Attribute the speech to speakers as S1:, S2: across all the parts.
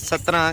S1: 17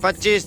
S1: 25,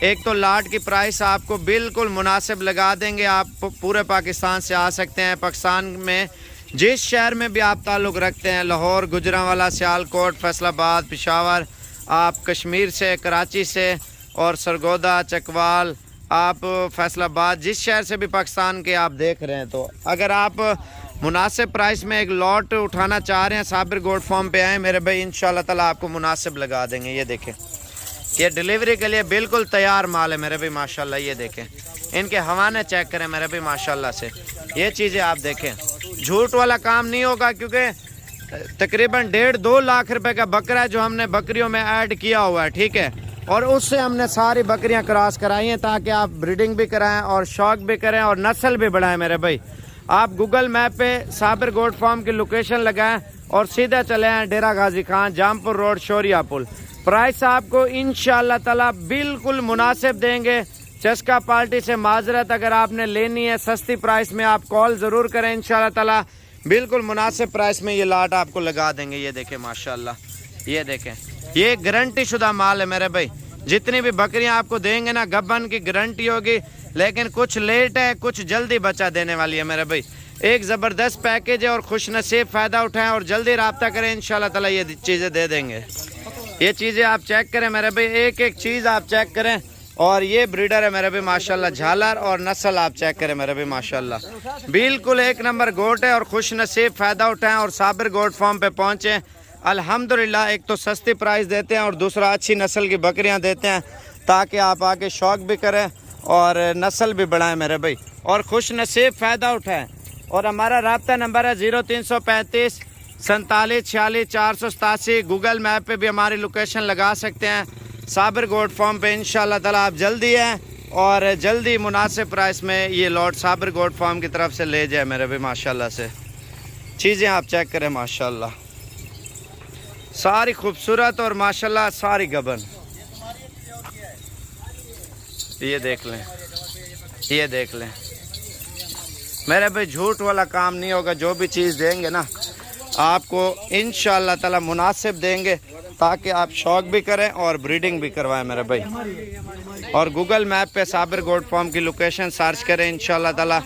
S1: ایک تو لاٹ کی پرائس آپ کو بالکل مناسب لگا دیں گے. آپ پورے پاکستان سے آ سکتے ہیں. پاکستان میں جس شہر میں بھی آپ تعلق رکھتے ہیں, لاہور, گجرانوالہ, سیالکوٹ, فیصل آباد, پشاور, آپ کشمیر سے, کراچی سے اور سرگودا, چکوال, آپ فیصل آباد, جس شہر سے بھی پاکستان کے آپ دیکھ رہے ہیں, تو اگر آپ مناسب پرائس میں ایک لاٹ اٹھانا چاہ رہے ہیں صابر گوٹ فارم پہ آئیں میرے بھائی, انشاءاللہ تعالی آپ کو مناسب لگا دیں گے. یہ دیکھیں, یہ ڈیلیوری کے لیے بالکل تیار مال ہے میرے بھائی ماشاءاللہ. یہ دیکھیں, ان کے حوانے چیک کریں میرے بھائی ماشاءاللہ سے. یہ چیزیں آپ دیکھیں, جھوٹ والا کام نہیں ہوگا, کیونکہ تقریباً 1.5-2 لاکھ روپے کا بکرا ہے جو ہم نے بکریوں میں ایڈ کیا ہوا ہے, ٹھیک ہے, اور اس سے ہم نے ساری بکریاں کراس کرائی ہیں تاکہ آپ بریڈنگ بھی کرائیں اور شوق بھی کریں اور نسل بھی بڑھائیں میرے بھائی. آپ گوگل میپ پہ صابر گوٹ فارم کی لوکیشن لگائیں اور سیدھا چلے آئیں ڈیرہ غازی خان, جامپور روڈ, شوریا پل. پرائس آپ کو انشاءاللہ تعالی بالکل مناسب دیں گے. چسکا پارٹی سے معذرت, اگر آپ نے لینی ہے سستی پرائس میں آپ کال ضرور کریں, انشاءاللہ تعالی بالکل مناسب پرائس میں یہ لاٹ آپ کو لگا دیں گے. یہ دیکھیں ماشاءاللہ, یہ دیکھیں, یہ گارنٹی شدہ مال ہے میرے بھائی. جتنی بھی بکریاں آپ کو دیں گے نا, گبن کی گارنٹی ہوگی, لیکن کچھ لیٹ ہے, کچھ جلدی بچہ دینے والی ہے میرے بھائی. ایک زبردست پیکیج ہے اور خوش نصیب فائدہ اٹھائیں اور جلدی رابطہ کریں, انشاءاللہ تعالی یہ چیزیں دے دیں گے. یہ چیزیں آپ چیک کریں میرے بھائی, ایک ایک چیز آپ چیک کریں. اور یہ بریڈر ہے میرے بھائی ماشاءاللہ, جھالر اور نسل آپ چیک کریں میرے بھائی ماشاءاللہ, بالکل ایک نمبر گوٹ ہے. اور خوش نصیب فائدہ اٹھائیں اور صابر گوٹ فارم پہ پہنچیں. الحمدللہ ایک تو سستی پرائس دیتے ہیں اور دوسرا اچھی نسل کی بکریاں دیتے ہیں تاکہ آپ آگے شوق بھی کریں اور نسل بھی بڑھائیں میرے بھائی, اور خوش نصیب فائدہ اٹھائیں. اور ہمارا رابطہ نمبر ہے 0335 47 46 487. گوگل میپ پہ بھی ہماری لوکیشن لگا سکتے ہیں صابر گوٹ فارم پہ. انشاءاللہ تعالی آپ جلدی ہیں اور جلدی مناسب پرائس میں یہ لاٹ صابر گوٹ فارم کی طرف سے لے جائیں میرے بھائی ماشاءاللہ سے. چیزیں آپ چیک کریں ماشاءاللہ, ساری خوبصورت اور ماشاءاللہ ساری گبن. یہ دیکھ لیں, یہ دیکھ لیں میرے بھائی, جھوٹ والا کام نہیں ہوگا. جو بھی چیز دیں گے نا آپ کو انشاءاللہ تعالی مناسب دیں گے تاکہ آپ شوق بھی کریں اور بریڈنگ بھی کروائیں میرے بھائی. اور گوگل میپ پہ صابر گوٹ فارم کی لوکیشن سرچ کریں انشاءاللہ تعالی,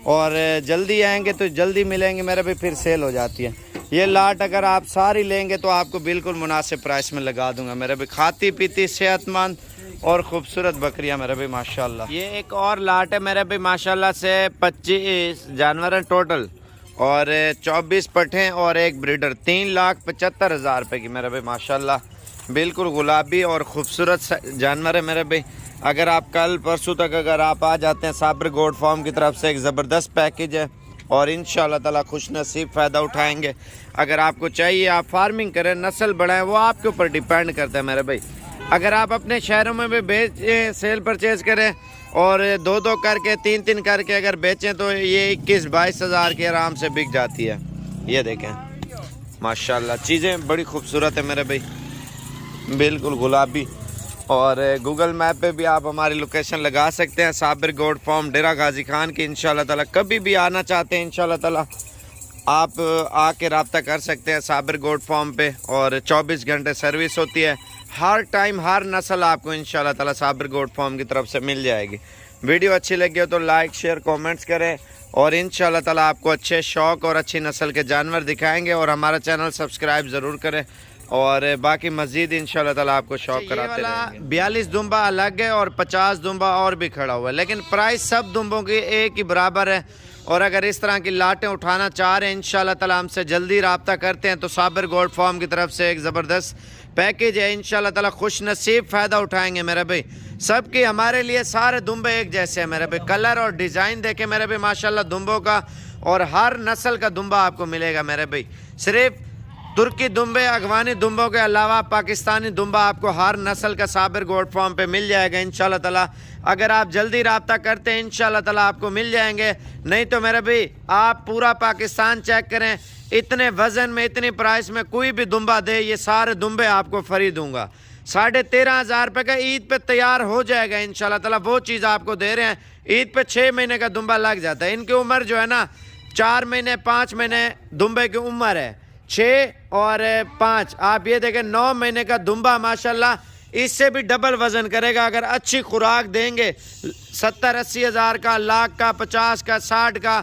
S1: اور جلدی آئیں گے تو جلدی ملیں گے میرے بھائی, پھر سیل ہو جاتی ہے. یہ لاٹ اگر آپ ساری لیں گے تو آپ کو بالکل مناسب پرائس میں لگا دوں گا میرے بھائی. کھاتی پیتی صحت مند اور خوبصورت بکریاں میرے بھائی ماشاءاللہ. یہ ایک اور لاٹ ہے میرے بھائی ماشاءاللہ سے, 25 جانور ہیں ٹوٹل اور 24 پٹھیں اور ایک بریڈر. 3,75,000 روپے کی میرے بھائی ماشاءاللہ. بالکل گلابی اور خوبصورت جانور ہے میرے بھائی. اگر آپ کل پرسوں تک اگر آپ آ جاتے ہیں صابر گوٹ فارم کی طرف سے ایک زبردست پیکیج ہے اور انشاءاللہ تعالی خوش نصیب فائدہ اٹھائیں گے. اگر آپ کو چاہیے آپ فارمنگ کریں, نسل بڑھائیں, وہ آپ کے اوپر ڈیپینڈ کرتا ہے میرے بھائی. اگر آپ اپنے شہروں میں بھی بیچیں, سیل پرچیز کریں اور 2 کر کے 3 کر کے اگر بیچیں تو یہ 21-22 ہزار کی آرام سے بک جاتی ہے. یہ دیکھیں ماشاءاللہ, چیزیں بڑی خوبصورت ہے میرے بھائی, بالکل گلابی. اور گوگل میپ پہ بھی آپ ہماری لوکیشن لگا سکتے ہیں صابر گوٹ فارم ڈیرہ غازی خان کی. انشاءاللہ تعالی کبھی بھی آنا چاہتے ہیں انشاءاللہ تعالی آپ آ کے رابطہ کر سکتے ہیں صابر گوٹ فارم پہ, اور 24 گھنٹے سروس ہوتی ہے. ہر ٹائم ہر نسل آپ کو انشاءاللہ تعالی صابر گوٹ فارم کی طرف سے مل جائے گی. ویڈیو اچھی لگی ہو تو لائک شیئر کومنٹس کریں, اور انشاءاللہ تعالی آپ کو اچھے شوق اور اچھی نسل کے جانور دکھائیں گے. اور ہمارا چینل سبسکرائب ضرور کریں, اور باقی مزید انشاءاللہ تعالی آپ کو شوق کراتے رہیں گے. 42 دمبا الگ ہے اور 50 دمبا اور بھی کھڑا ہوا ہے, لیکن پرائس سب دمبوں کی ایک ہی برابر ہے. اور اگر اس طرح کی لاٹیں اٹھانا چاہ رہے ہیں انشاءاللہ تعالی ہم سے جلدی رابطہ کرتے ہیں تو صابر گوٹ فارم کی طرف سے ایک زبردست پیکیج ہے. انشاءاللہ تعالی خوش نصیب فائدہ اٹھائیں گے میرے بھائی. سب کی ہمارے لیے سارے دمبے ایک جیسے ہیں میرے بھائی. کلر اور ڈیزائن دیکھیں میرے بھائی ماشاءاللہ دمبوں کا, اور ہر نسل کا دمبا آپ کو ملے گا میرے بھائی. صرف ترکی دمبے, افغانی دمبوں کے علاوہ پاکستانی دمبا آپ کو ہر نسل کا صابر گوٹ فارم پہ مل جائے گا انشاءاللہ تعالی. اگر آپ جلدی رابطہ کرتے ہیں انشاءاللہ تعالی آپ کو مل جائیں گے. نہیں تو میرے بھائی آپ پورا پاکستان چیک کریں, اتنے وزن میں اتنی پرائس میں کوئی بھی دمبا دے, یہ سارے دمبے آپ کو فری دوں گا. 13,500 روپے کا عید پہ تیار ہو جائے گا انشاءاللہ تعالی. وہ چیز آپ کو دے رہے ہیں, عید پہ 6 مہینے کا دمبا لگ جاتا ہے. ان کی عمر جو ہے نا 4 مہینے 5 مہینے دمبے کی عمر ہے, 6 اور 5. آپ یہ دیکھیں 9 مہینے کا دمبا ماشاءاللہ اس سے بھی ڈبل وزن کرے گا اگر اچھی خوراک دیں گے. 70-80 ہزار کا، لاکھ کا، 50 کا، 60 کا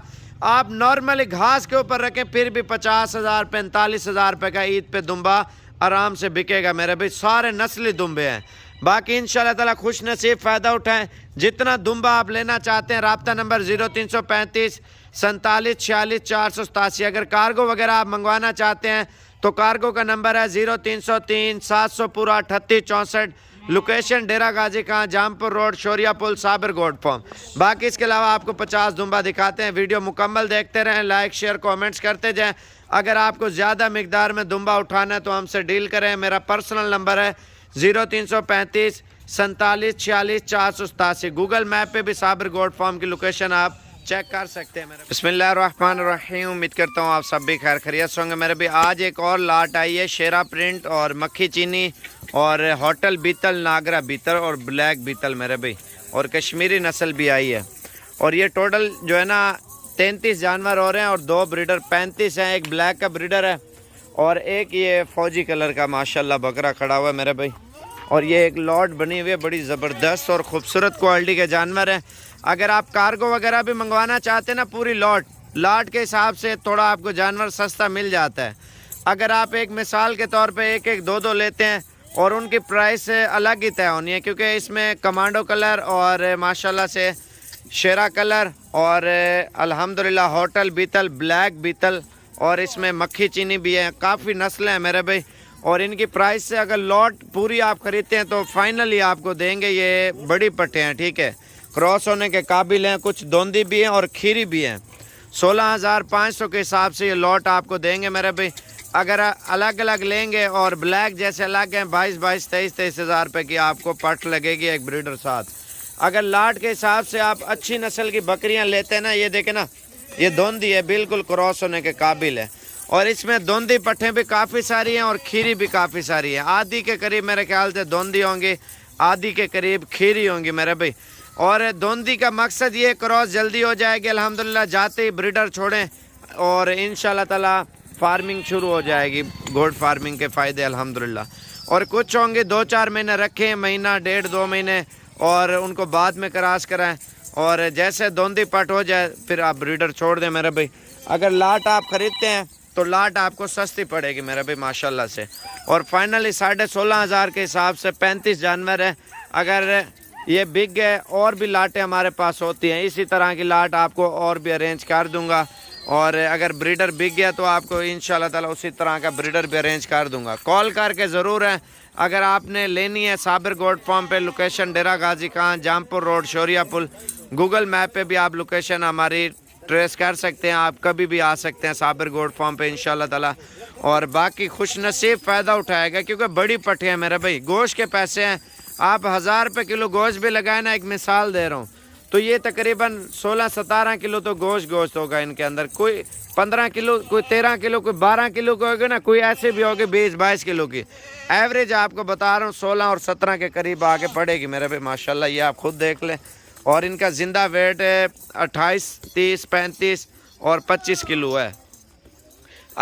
S1: آپ نارملی گھاس کے اوپر رکھیں پھر بھی 50,000 45,000 روپے کا عید پہ دمبا آرام سے بکے گا میرے بھائی. سارے نسلی دمبے ہیں. باقی انشاءاللہ تعالی خوش نصیب فائدہ اٹھائیں. جتنا دمبا آپ لینا چاہتے ہیں رابطہ نمبر 0335 47 46 487. اگر کارگو وغیرہ آپ منگوانا چاہتے ہیں تو کارگو کا نمبر ہے 0303 700 پورا 38 64. لوکیشن ڈیرہ غازی خان، جامپور روڈ، شوریہ پل، صابر گوڈ فارم. باقی اس کے علاوہ آپ کو 50 دمبا دکھاتے ہیں. ویڈیو مکمل دیکھتے رہیں، لائک شیئر کومنٹس کرتے جائیں. اگر آپ کو زیادہ مقدار میں دمبا اٹھانا ہے تو ہم سے ڈیل کریں. میرا پرسنل نمبر ہے 0335 47 46 487. گوگل میپ پہ بھی صابر گوڈ فارم کی لوکیشن آپ چیک کر سکتے ہیں. بسم اللہ الرحمن الرحیم. امید کرتا ہوں آپ سب بھی خیر خیریت سے ہوں گے میرے بھی. آج ایک اور لاٹ آئی ہے شیرا پرنٹ اور مکھی چینی اور ہوٹل بیتل، ناگرا بیتل اور بلیک بیتل میرے بھائی، اور کشمیری نسل بھی آئی ہے. اور یہ ٹوٹل جو ہے نا 33 جانور ہو رہے ہیں اور 2 بریڈر 35 ہیں. ایک بلیک کا بریڈر ہے اور ایک یہ فوجی کلر کا ماشاءاللہ بکرا کھڑا ہوا ہے میرے بھائی. اور یہ ایک لاٹ بنی ہوئی ہے، بڑی زبردست اور خوبصورت کوالٹی کے جانور ہیں. اگر آپ کارگو وغیرہ بھی منگوانا چاہتے ہیں نا پوری لاٹ کے حساب سے تھوڑا آپ کو جانور سستا مل جاتا ہے. اگر آپ ایک مثال کے طور پہ ایک 2 لیتے ہیں اور ان کی پرائس الگ ہی طے ہونی ہے، کیونکہ اس میں کمانڈو کلر اور ماشاءاللہ سے شیرا کلر اور الحمدللہ ہوٹل بیتل، بلیک بیتل اور اس میں مکھی چینی بھی ہے. کافی نسلیں ہیں میرے بھائی. اور ان کی پرائس سے اگر لاٹ پوری آپ خریدتے ہیں تو فائنلی آپ کو دیں گے. یہ بڑی پٹھے ہیں، ٹھیک ہے، کراس ہونے کے قابل ہیں. کچھ دوندی بھی ہیں اور کھیری بھی ہیں. 16,500 کے حساب سے یہ لاٹ آپ کو دیں گے میرے بھائی. اگر الگ الگ لیں گے اور بلیک جیسے الگ ہیں 22 23 ہزار روپے کی آپ کو پٹ لگے گی ایک بریڈر ساتھ. اگر لاٹ کے حساب سے آپ اچھی نسل کی بکریاں لیتے ہیں نا، یہ دیکھیں نا، یہ دوندی ہے، بالکل کراس ہونے کے قابل ہے. اور اس میں دوندی پٹھیں بھی کافی ساری ہیں اور کھیری بھی کافی ساری ہیں. آدھی کے قریب میرے خیال سے دوندی ہوں گی، آدھی کے قریب کھیری ہوں گی میرے بھائی. اور دوندی کا مقصد یہ کراس جلدی ہو جائے گی الحمدللہ. جاتے ہی بریڈر چھوڑیں اور انشاءاللہ تعالی فارمنگ شروع ہو جائے گی، گوڈ فارمنگ کے فائدے الحمدللہ. اور کچھ ہوں گے 2-4 مہینے رکھیں، مہینہ 1.5-2 مہینے، اور ان کو بعد میں کراس کرائیں. اور جیسے دوندی پٹ ہو جائے پھر آپ بریڈر چھوڑ دیں میرے بھائی. اگر لاٹ آپ خریدتے ہیں تو لاٹ آپ کو سستی پڑے گی میرے بھائی ماشاءاللہ سے. اور فائنلی 16,500 کے حساب سے 35 جانور ہیں. اگر یہ بک گئے اور بھی لاٹیں ہمارے پاس ہوتی ہیں، اسی طرح کی لاٹ آپ کو اور بھی ارینج کر دوں گا. اور اگر بریڈر بک گیا تو آپ کو انشاءاللہ تعالی اسی طرح کا بریڈر بھی ارینج کر دوں گا. کال کر کے ضرور ہے اگر آپ نے لینی ہے. صابر گوڈ فارم پہ لوکیشن ڈیرہ غازی خان، جامپور روڈ، شوریہ پل. گوگل میپ پہ بھی آپ لوکیشن ہماری ٹریس کر سکتے ہیں. آپ کبھی بھی آ سکتے ہیں صابر گوڈ فارم پہ انشاءاللہ تعالی. اور باقی خوش نصیب فائدہ اٹھائے گا کیونکہ بڑی پٹھے ہیں میرے بھائی. گوشت کے پیسے ہیں. آپ 1000 روپے کلو گوشت بھی لگائیں نا، ایک مثال دے رہا ہوں، تو یہ تقریباً 16-17 کلو تو گوشت ہوگا ان کے اندر. کوئی 15 کلو، کوئی 13 کلو، کوئی 12 کلو کی ہوگی نا، کوئی ایسے بھی ہوگی 20-22 کلو کی. ایوریج آپ کو بتا رہا ہوں 16 اور 17 کے قریب آگے پڑے گی میرے بھائی ماشاءاللہ. یہ آپ خود دیکھ لیں. اور ان کا زندہ ویٹ 28 30 35 اور 25 کلو ہے.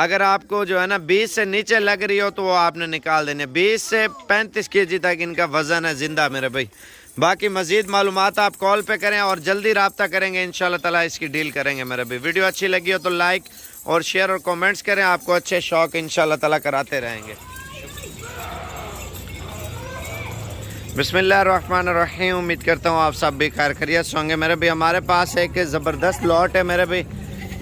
S1: اگر آپ کو جو ہے نا 20 سے نیچے لگ رہی ہو تو وہ آپ نے نکال دینے. 20 سے 35 kg تک ان کا وزن ہے زندہ میرے بھائی. باقی مزید معلومات آپ کال پہ کریں اور جلدی رابطہ کریں گے انشاءاللہ تعالی اس کی ڈیل کریں گے میرے بھائی. ویڈیو اچھی لگی ہو تو لائک اور شیئر اور کومنٹس کریں. آپ کو اچھے شوق انشاءاللہ تعالی کراتے رہیں گے. بسم اللہ الرحمن الرحیم. امید کرتا ہوں آپ سب بھی خیر خیریت سے ہوں گے میرے بھائی. ہمارے پاس ایک زبردست لاٹ ہے میرے بھائی.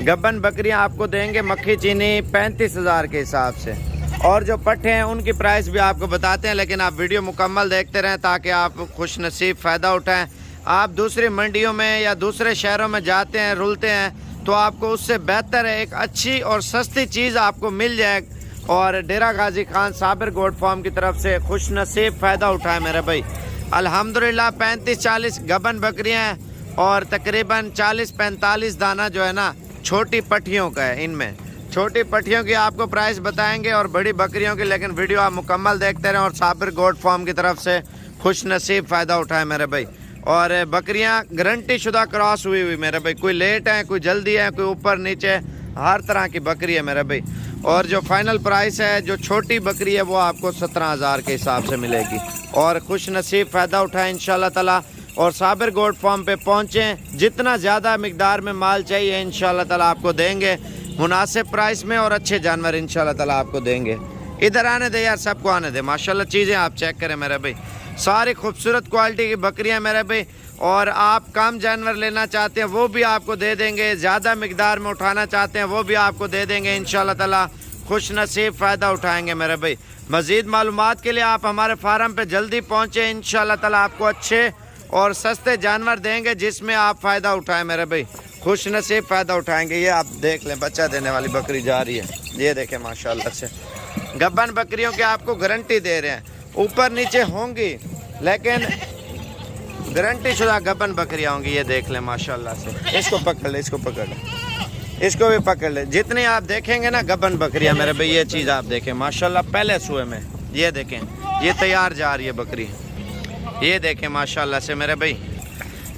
S1: گبن بکریاں آپ کو دیں گے مکھی چینی 35,000 کے حساب سے. اور جو پٹھے ہیں ان کی پرائس بھی آپ کو بتاتے ہیں، لیکن آپ ویڈیو مکمل دیکھتے رہیں تاکہ آپ خوش نصیب فائدہ اٹھائیں. آپ دوسری منڈیوں میں یا دوسرے شہروں میں جاتے ہیں، رلتے ہیں، تو آپ کو اس سے بہتر ہے ایک اچھی اور سستی چیز آپ کو مل جائے. اور ڈیرہ غازی خان صابر گوڈ فارم کی طرف سے خوش نصیب فائدہ اٹھائے میرے بھائی. الحمدللہ 35-40 گبن بکریاں ہیں اور تقریباً 40-45 دانہ جو ہے نا چھوٹی پٹھیوں کا ہے. ان میں چھوٹی پٹھیوں کی آپ کو پرائس بتائیں گے اور بڑی بکریوں کی، لیکن ویڈیو آپ مکمل دیکھتے رہیں اور صابر گوڈ فارم کی طرف سے خوش نصیب فائدہ اٹھائے میرے بھائی. اور بکریاں گارنٹی شدہ کراس ہوئی میرے بھائی. کوئی لیٹ ہے، کوئی جلدی ہے، کوئی اوپر نیچے، ہر طرح کی بکری ہے میرے بھائی. اور جو فائنل پرائس ہے جو چھوٹی بکری ہے وہ آپ کو 17,000 کے حساب سے ملے گی. اور خوش نصیب فائدہ اٹھائیں انشاءاللہ تعالی اور صابر گوٹ فارم پہ پہنچیں. جتنا زیادہ مقدار میں مال چاہیے انشاءاللہ تعالی آپ کو دیں گے مناسب پرائس میں اور اچھے جانور انشاءاللہ تعالی آپ کو دیں گے. ادھر آنے دے یار, سب کو آنے دے. ماشاءاللہ چیزیں آپ چیک کریں میرے بھائی, ساری خوبصورت کوالٹی کی بکریاں میرے بھائی. اور آپ کم جانور لینا چاہتے ہیں وہ بھی آپ کو دے دیں گے, زیادہ مقدار میں اٹھانا چاہتے ہیں وہ بھی آپ کو دے دیں گے انشاءاللہ تعالی. خوش نصیب فائدہ اٹھائیں گے میرے بھائی. مزید معلومات کے لیے آپ ہمارے فارم پہ جلدی پہنچیں. انشاءاللہ تعالی آپ کو اچھے اور سستے جانور دیں گے جس میں آپ فائدہ اٹھائیں میرے بھائی. خوش نصیب فائدہ اٹھائیں گے. یہ آپ دیکھ لیں بچہ دینے والی بکری جا رہی ہے, یہ دیکھیں ماشاءاللہ سے. گبن بکریوں کی آپ کو گارنٹی دے رہے ہیں, اوپر نیچے ہوں گی لیکن گارنٹی شدہ گبن بکریاں ہوں گی. یہ دیکھ لیں ماشاءاللہ سے. اس کو پکڑ لیں, اس کو پکڑ لیں, اس کو بھی پکڑ لیں. جتنی آپ دیکھیں گے نا گبن بکریاں میرے بھائی, یہ چیز آپ دیکھیں ماشاءاللہ پہلے سوئے میں. یہ دیکھیں یہ تیار جا رہی ہے بکری, یہ دیکھیں ماشاءاللہ سے میرے بھائی.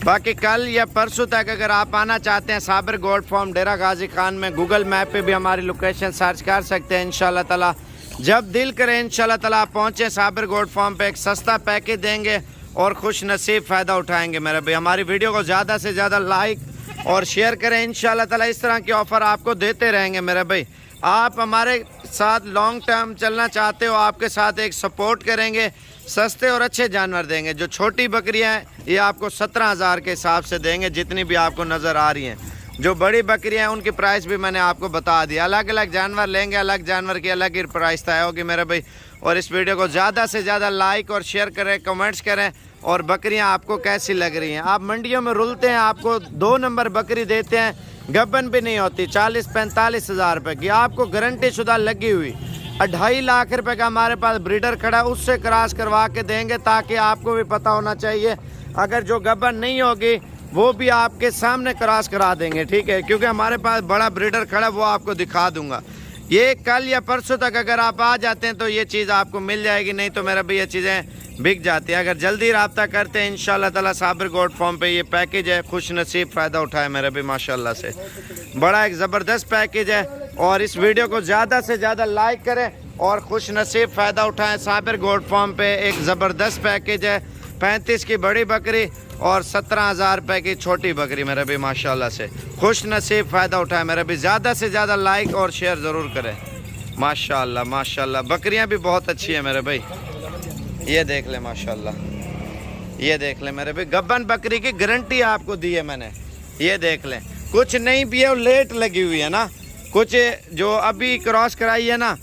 S1: باقی کل یا پرسوں تک اگر آپ آنا چاہتے ہیں صابر گوٹ فارم ڈیرہ غازی خان میں, گوگل میپ پہ بھی ہماری لوکیشن سرچ کر سکتے ہیں انشاءاللہ تعالی. جب دل کرے انشاءاللہ تعالی آپ پہنچیں صابر گوٹ فارم پہ, ایک سستا پیکج دیں گے اور خوش نصیب فائدہ اٹھائیں گے میرے بھائی. ہماری ویڈیو کو زیادہ سے زیادہ لائک اور شیئر کریں انشاءاللہ تعالی. اس طرح کی آفر آپ کو دیتے رہیں گے میرے بھائی. آپ ہمارے ساتھ لانگ ٹرم چلنا چاہتے ہو, آپ کے ساتھ ایک سپورٹ کریں گے, سستے اور اچھے جانور دیں گے. جو چھوٹی بکریاں ہیں یہ آپ کو 17,000 کے حساب سے دیں گے جتنی بھی آپ کو نظر آ رہی ہیں. جو بڑی بکریاں ہیں ان کی پرائس بھی میں نے آپ کو بتا دیا. الگ الگ جانور لیں گے, الگ جانور کی الگ ہی پرائس طے ہوگی میرے بھائی. اور اس ویڈیو کو زیادہ سے زیادہ لائک اور شیئر کریں, کمنٹس کریں. اور بکریاں آپ کو کیسی لگ رہی ہیں؟ آپ منڈیوں میں رلتے ہیں, آپ کو 2 نمبر بکری دیتے ہیں, گبن بھی نہیں ہوتی, 40-45 ہزار روپے کی. آپ کو گارنٹی شدہ لگی ہوئی 2.5 لاکھ روپے کا ہمارے پاس بریڈر کھڑا ہے, اس سے کراس کروا کے دیں گے تاکہ آپ کو بھی پتہ ہونا چاہیے. اگر جو گبن نہیں ہوگی وہ بھی آپ کے سامنے کراس کرا دیں گے, ٹھیک ہے, کیونکہ ہمارے پاس بڑا بریڈر کھڑا ہے, وہ آپ کو دکھا دوں گا. یہ کل یا پرسوں تک اگر آپ آ جاتے ہیں تو یہ چیز آپ کو مل جائے گی, نہیں تو میرا بھی یہ چیزیں بک جاتی ہیں. اگر جلدی رابطہ کرتے ہیں انشاءاللہ تعالی صابر گوٹ فارم پہ یہ پیکج ہے, خوش نصیب فائدہ اٹھائے میرے بھی ماشاءاللہ سے. بڑا ایک زبردست پیکج ہے اور اس ویڈیو کو زیادہ سے زیادہ لائک کریں اور خوش نصیب فائدہ اٹھائیں. صابر گوٹ فارم پہ ایک زبردست پیکج ہے, 35 کی بڑی بکری اور 17,000 روپے کی چھوٹی بکری میرے بھی ماشاءاللہ سے. خوش نصیب فائدہ اٹھائیں میرے بھی. زیادہ سے زیادہ لائک اور شیئر ضرور کریں. ماشاءاللہ ماشاءاللہ بکریاں بھی بہت اچھی ہیں میرے بھائی. یہ دیکھ لیں ماشاءاللہ, یہ دیکھ لیں میرے بھائی. گبن بکری کی گارنٹی آپ کو دی ہے میں نے. یہ دیکھ لیں, کچھ نہیں بھی ہے وہ لیٹ لگی ہوئی ہے نا, کچھ جو ابھی کراس کرائی ہے نا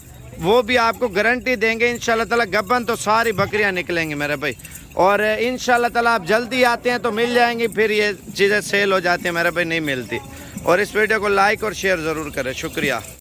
S1: وہ بھی آپ کو گارنٹی دیں گے انشاءاللہ تعالی. گبن تو ساری بکریاں نکلیں گی میرے بھائی. اور انشاءاللہ تعالی آپ جلدی آتے ہیں تو مل جائیں گی, پھر یہ چیزیں سیل ہو جاتی ہیں میرے بھائی, نہیں ملتی. اور اس ویڈیو کو لائک اور شیئر ضرور کریں. شکریہ.